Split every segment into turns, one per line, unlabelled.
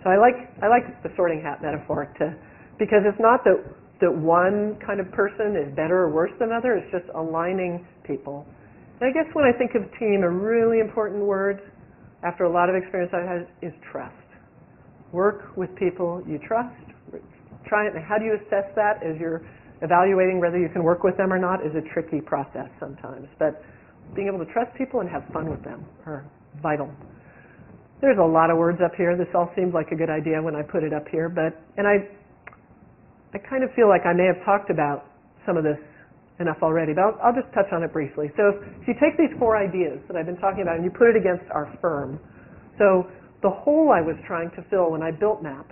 So I like the sorting hat metaphor because it's not that one kind of person is better or worse than another. It's just aligning people. And I guess when I think of team, a really important word, after a lot of experience I've had, is trust. Work with people you trust. Try it. And how do you assess that as you're evaluating whether you can work with them or not is a tricky process sometimes. But being able to trust people and have fun with them are vital. There's a lot of words up here. This all seemed like a good idea when I put it up here, and I kind of feel like I may have talked about some of this enough already, but I'll just touch on it briefly. So if you take these 4 ideas that I've been talking about and you put it against our firm, so the hole I was trying to fill when I built MAP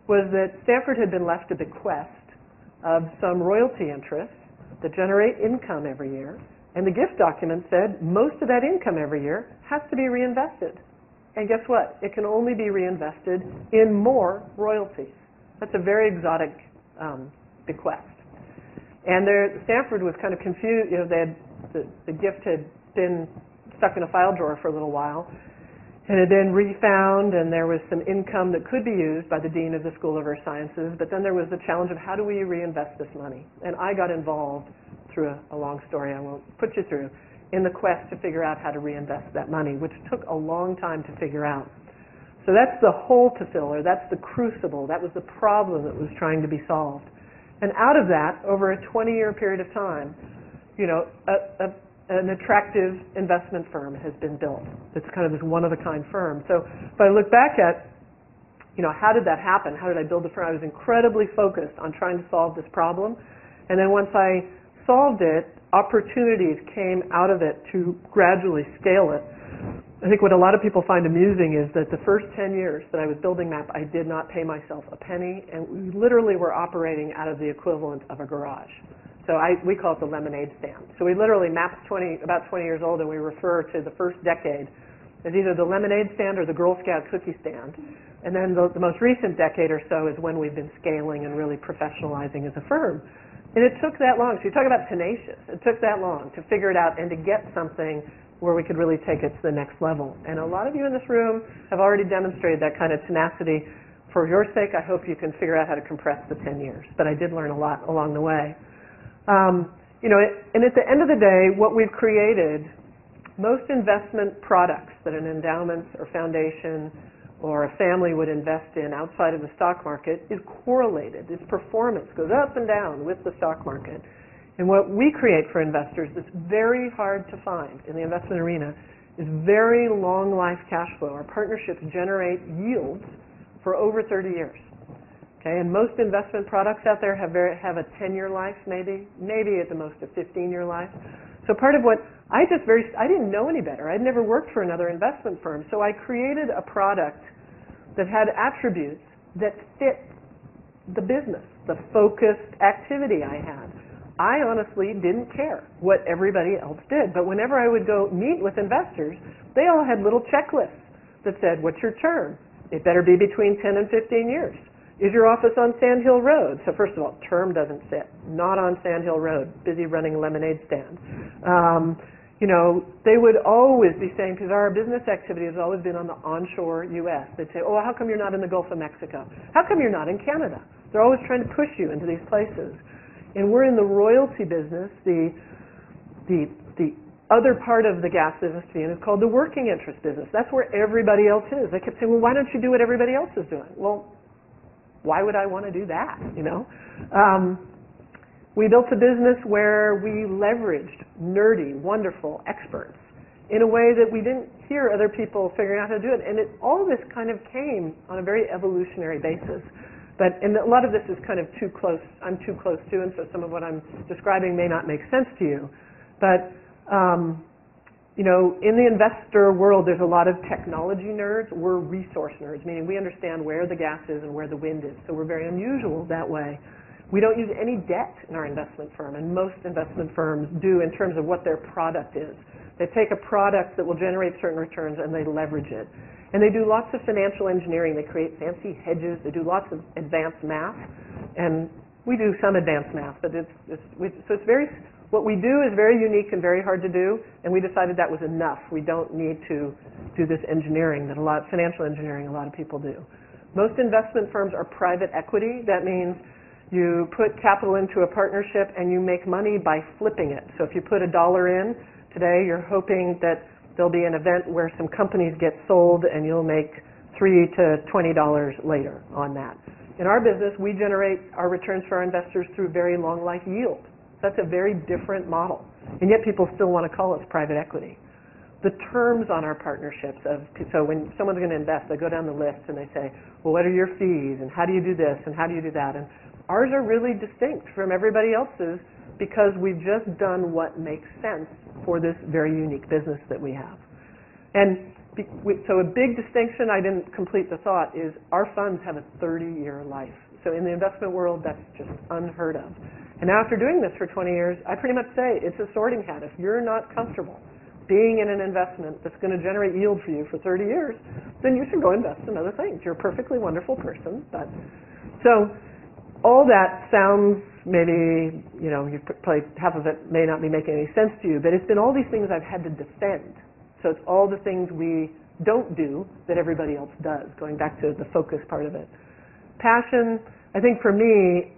was that Stanford had been left a bequest of some royalty interests that generate income every year, and the gift document said most of that income every year has to be reinvested. And guess what? It can only be reinvested in more royalties. That's a very exotic bequest. And Stanford was kind of confused. You know, the gift had been stuck in a file drawer for a little while, and had been refound, and there was some income that could be used by the dean of the School of Earth Sciences. But then there was the challenge of how do we reinvest this money? And I got involved through a long story I won't put you through, in the quest to figure out how to reinvest that money, which took a long time to figure out. So that's the hole to fill, or that's the crucible. That was the problem that was trying to be solved. And out of that, over a 20-year period of time, you know, an attractive investment firm has been built. It's kind of this one-of-a-kind firm. So if I look back at, you know, how did that happen? How did I build the firm? I was incredibly focused on trying to solve this problem. And then once I solved it, opportunities came out of it to gradually scale it. I think what a lot of people find amusing is that the first 10 years that I was building MAP, I did not pay myself a penny, and we literally were operating out of the equivalent of a garage. So we call it the lemonade stand. So we literally, MAP's about 20 years old, and we refer to the first decade as either the lemonade stand or the Girl Scout cookie stand. And then the most recent decade or so is when we've been scaling and really professionalizing as a firm. And it took that long. So you talk about tenacious. It took that long to figure it out and to get something where we could really take it to the next level. And a lot of you in this room have already demonstrated that kind of tenacity. For your sake, I hope you can figure out how to compress the 10 years. But I did learn a lot along the way. You know, and at the end of the day, what we've created, most investment products that an endowment or foundation or a family would invest in outside of the stock market is correlated. Its performance goes up and down with the stock market. And what we create for investors that's very hard to find in the investment arena is very long life cash flow. Our partnerships generate yields for over 30 years. Okay, and most investment products out there have a 10-year life, maybe at the most a 15-year life. So part of what I didn't know any better. I'd never worked for another investment firm. So I created a product that had attributes that fit the business, the focused activity I had. I honestly didn't care what everybody else did. But whenever I would go meet with investors, they all had little checklists that said, what's your term? It better be between 10 and 15 years. Is your office on Sand Hill Road? So first of all, term doesn't fit. Not on Sand Hill Road. Busy running a lemonade stand. You know, they would always be saying, because our business activity has always been on the onshore U.S. They'd say, oh, how come you're not in the Gulf of Mexico? How come you're not in Canada? They're always trying to push you into these places. And we're in the royalty business. The other part of the gas business to be in is called the working interest business. That's where everybody else is. They kept saying, well, why don't you do what everybody else is doing? Well, why would I want to do that, you know? We built a business where we leveraged nerdy, wonderful experts in a way that we didn't hear other people figuring out how to do it. And all this kind of came on a very evolutionary basis. And a lot of this is kind of too close, I'm too close to, and so some of what I'm describing may not make sense to you. But, you know, in the investor world, there's a lot of technology nerds. We're resource nerds, meaning we understand where the gas is and where the wind is. So we're very unusual that way. We don't use any debt in our investment firm, and most investment firms do in terms of what their product is. They take a product that will generate certain returns and they leverage it. And they do lots of financial engineering. They create fancy hedges. They do lots of advanced math. And we do some advanced math, but what we do is very unique and very hard to do, and we decided that was enough. We don't need to do this engineering that financial engineering a lot of people do. Most investment firms are private equity. That means you put capital into a partnership and you make money by flipping it. So if you put $1 in today, you're hoping that there'll be an event where some companies get sold and you'll make $3 to $20 later on that. In our business, we generate our returns for our investors through very long life yield. That's a very different model. And yet people still want to call us private equity. The terms on our partnerships so when someone's going to invest, they go down the list and they say, well, what are your fees and how do you do this and how do you do that? And ours are really distinct from everybody else's because we've just done what makes sense for this very unique business that we have. And so a big distinction, I didn't complete the thought, is our funds have a 30-year life. So in the investment world, that's just unheard of. And now after doing this for 20 years, I pretty much say it's a sorting hat. If you're not comfortable being in an investment that's going to generate yield for you for 30 years, then you should go invest in other things. You're a perfectly wonderful person. So all that sounds maybe, you probably half of it may not be making any sense to you, but it's been all these things I've had to defend. So it's all the things we don't do that everybody else does, going back to the focus part of it. Passion, I think for me,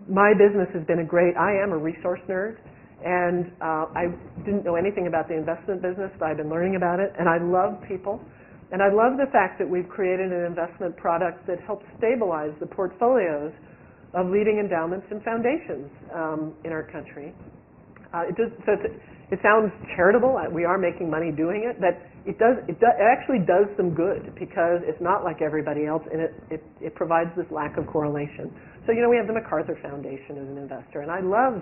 my business has been I am a resource nerd, and I didn't know anything about the investment business, but I've been learning about it, and I love people. And I love the fact that we've created an investment product that helps stabilize the portfolios of leading endowments and foundations in our country. It sounds charitable. We are making money doing it, but it actually does some good because it's not like everybody else, and it provides this lack of correlation. So we have the MacArthur Foundation as an investor, and I love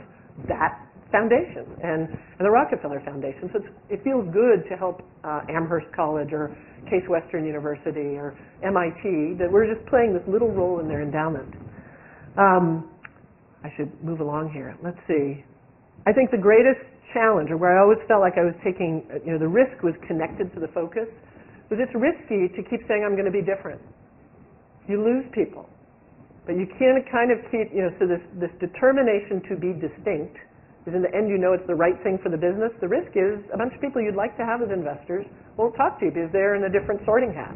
that foundation and the Rockefeller Foundation. So it feels good to help Amherst College or Case Western University or MIT, that we're just playing this little role in their endowment. I should move along here. Let's see. I think the greatest challenge, or where I always felt like I was taking, the risk was connected to the focus, was it's risky to keep saying I'm going to be different. You lose people. But you can kind of keep, so this determination to be distinct, is in the end it's the right thing for the business. The risk is a bunch of people you'd like to have as investors won't talk to you because they're in a different sorting hat.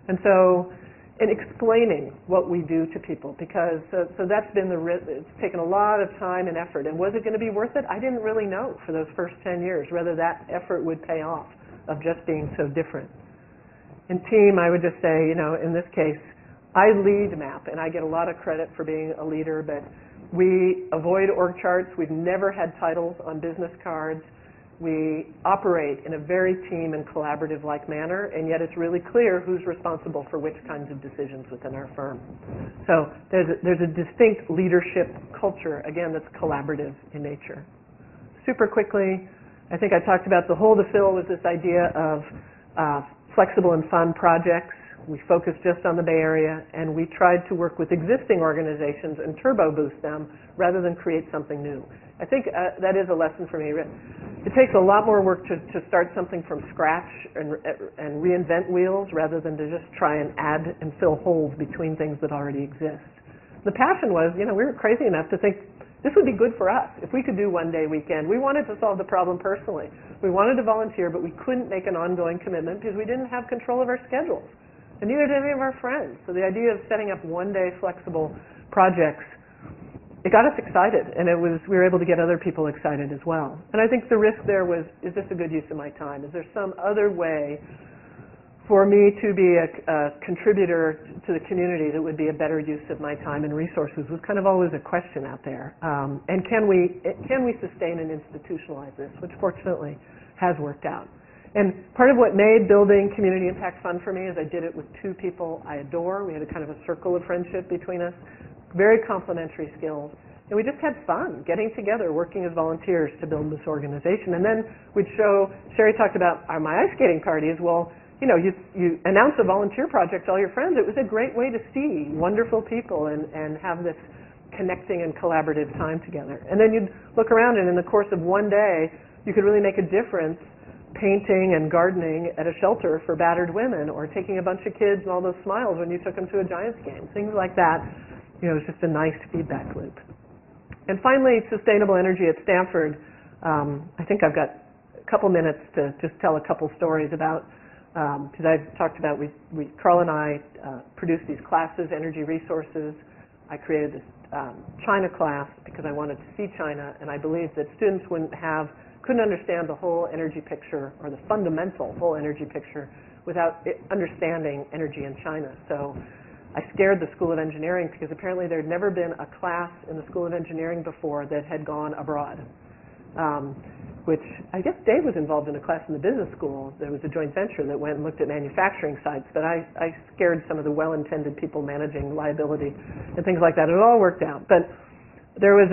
And so, in explaining what we do to people, because so that's been the risk. It's taken a lot of time and effort. And was it going to be worth it? I didn't really know for those first 10 years whether that effort would pay off of just being so different. In team, I would just say, in this case, I lead MAP, and I get a lot of credit for being a leader, but we avoid org charts. We've never had titles on business cards. We operate in a very team and collaborative-like manner, and yet it's really clear who's responsible for which kinds of decisions within our firm. So there's a distinct leadership culture, again, that's collaborative in nature. Super quickly, I think I talked about the hole to fill was this idea of flexible and fun projects. We focused just on the Bay Area, and we tried to work with existing organizations and turbo boost them rather than create something new. I think that is a lesson for me. It takes a lot more work to start something from scratch and reinvent wheels rather than to just try and add and fill holes between things that already exist. The passion was, we were crazy enough to think this would be good for us if we could do one-day weekend. We wanted to solve the problem personally. We wanted to volunteer, but we couldn't make an ongoing commitment because we didn't have control of our schedules. And neither did any of our friends. So the idea of setting up one-day flexible projects, it got us excited, and we were able to get other people excited as well. And I think the risk there was, is this a good use of my time? Is there some other way for me to be a contributor to the community that would be a better use of my time and resources? Was kind of always a question out there. And can we sustain and institutionalize this, which fortunately has worked out. And part of what made building Community Impact fun for me is I did it with two people I adore. We had a kind of a circle of friendship between us, very complementary skills. And we just had fun getting together, working as volunteers to build this organization. And then we'd show, Sherry talked about my ice skating parties. Well, you announce a volunteer project to all your friends. It was a great way to see wonderful people and have this connecting and collaborative time together. And then you'd look around, and in the course of one day, you could really make a difference painting and gardening at a shelter for battered women, or taking a bunch of kids and all those smiles when you took them to a Giants game. Things like that, it's just a nice feedback loop. And finally, sustainable energy at Stanford. I think I've got a couple minutes to just tell a couple stories about because I've talked about, Carl and I produced these classes, energy resources. I created this China class because I wanted to see China, and I believed that students couldn't understand the whole energy picture or the fundamental whole energy picture without understanding energy in China. So I scared the School of Engineering because apparently there had never been a class in the School of Engineering before that had gone abroad. Which I guess Dave was involved in a class in the business school. There was a joint venture that went and looked at manufacturing sites, but I scared some of the well-intended people managing liability and things like that. It all worked out. But there was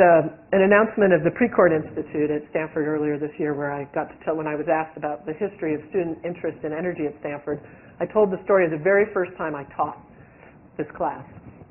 an announcement of the Precourt Institute at Stanford earlier this year where I got to tell, when I was asked about the history of student interest in energy at Stanford, I told the story of the very first time I taught this class.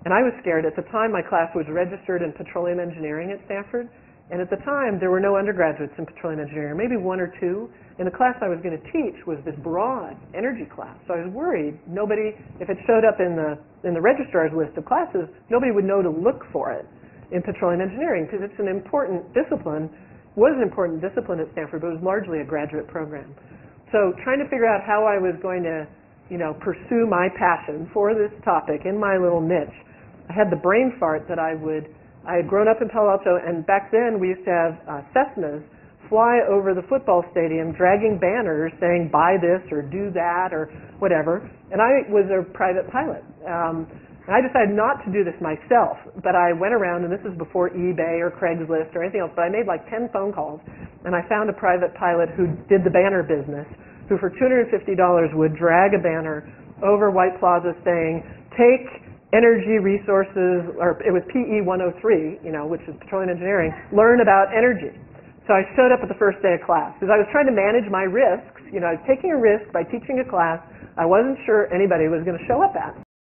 And I was scared. At the time, my class was registered in petroleum engineering at Stanford. And at the time, there were no undergraduates in petroleum engineering, maybe one or two. And the class I was going to teach was this broad energy class. So I was worried if it showed up in the registrar's list of classes, nobody would know to look for it in petroleum engineering because it's an important discipline, was an important discipline at Stanford, but it was largely a graduate program. So trying to figure out how I was going to, pursue my passion for this topic in my little niche, I had the brain fart that I had grown up in Palo Alto, and back then we used to have Cessnas fly over the football stadium dragging banners saying, buy this or do that or whatever. And I was a private pilot. And I decided not to do this myself, but I went around, and this is before eBay or Craigslist or anything else, but I made like 10 phone calls, and I found a private pilot who did the banner business, who for $250 would drag a banner over White Plaza saying, take energy resources, or it was PE 103, which is petroleum engineering, learn about energy. So I showed up at the first day of class because I was trying to manage my risks. I was taking a risk by teaching a class I wasn't sure anybody was going to show up at.